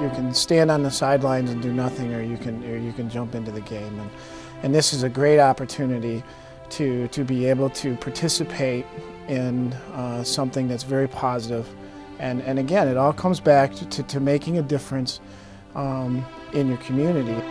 can stand on the sidelines and do nothing, or you can jump into the game. And this is a great opportunity to be able to participate in something that's very positive. And again, it all comes back to making a difference in your community.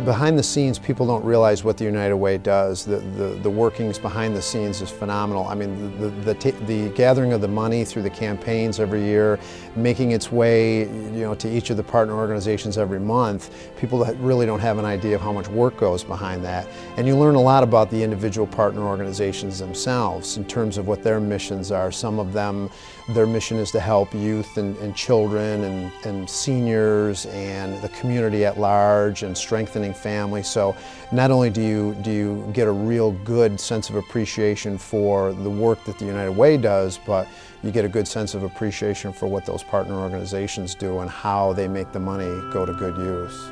Behind the scenes, people don't realize what the United Way does. The workings behind the scenes is phenomenal. I mean, the gathering of the money through the campaigns every year, making its way, to each of the partner organizations every month. People that really don't have an idea of how much work goes behind that. And you learn a lot about the individual partner organizations themselves in terms of what their missions are. Some of them, their mission is to help youth and children and seniors and the community at large and strengthening family. So not only do you get a real good sense of appreciation for the work that the United Way does, but you get a good sense of appreciation for what those partner organizations do and how they make the money go to good use.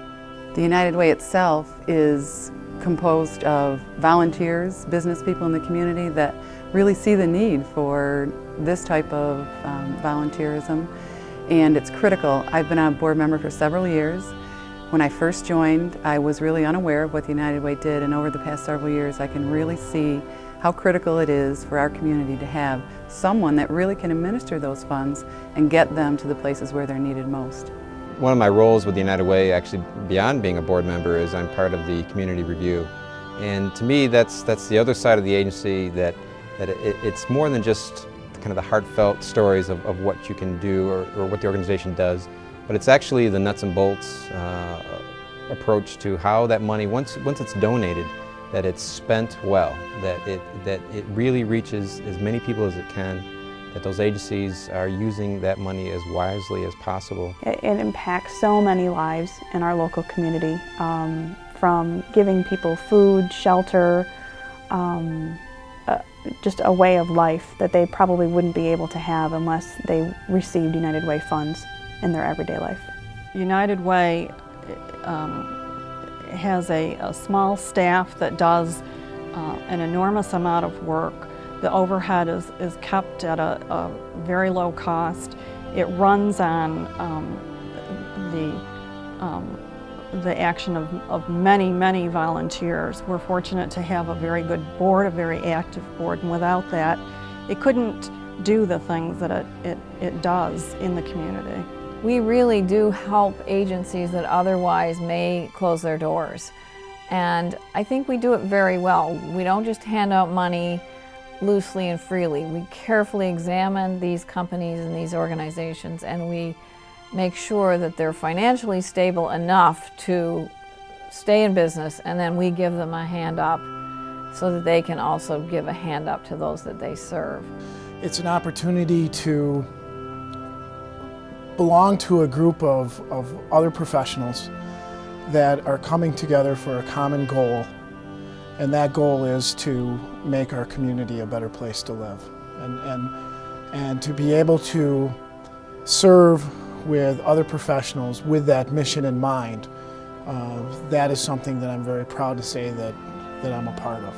The United Way itself is composed of volunteers, business people in the community that really see the need for this type of volunteerism, and it's critical. I've been a board member for several years. When I first joined, I was really unaware of what the United Way did, and over the past several years I can really see how critical it is for our community to have someone that really can administer those funds and get them to the places where they're needed most. One of my roles with the United Way, actually beyond being a board member, is I'm part of the community review. And to me, that's the other side of the agency, that it's more than just kind of the heartfelt stories of what you can do or what the organization does, but it's actually the nuts and bolts approach to how that money, once it's donated, that it's spent well, that it really reaches as many people as it can, that those agencies are using that money as wisely as possible. It impacts so many lives in our local community, from giving people food, shelter, just a way of life that they probably wouldn't be able to have unless they received United Way funds in their everyday life. United Way has a small staff that does an enormous amount of work. The overhead is kept at a very low cost. It runs on the action of many, many volunteers. We're fortunate to have a very good board, a very active board, and without that, it couldn't do the things that it does in the community. We really do help agencies that otherwise may close their doors. And I think we do it very well. We don't just hand out money loosely and freely. We carefully examine these companies and these organizations, and we make sure that they're financially stable enough to stay in business, and then we give them a hand up so that they can also give a hand up to those that they serve. It's an opportunity to belong to a group of other professionals that are coming together for a common goal, and that goal is to make our community a better place to live, and to be able to serve with other professionals with that mission in mind. That is something that I'm very proud to say that I'm a part of.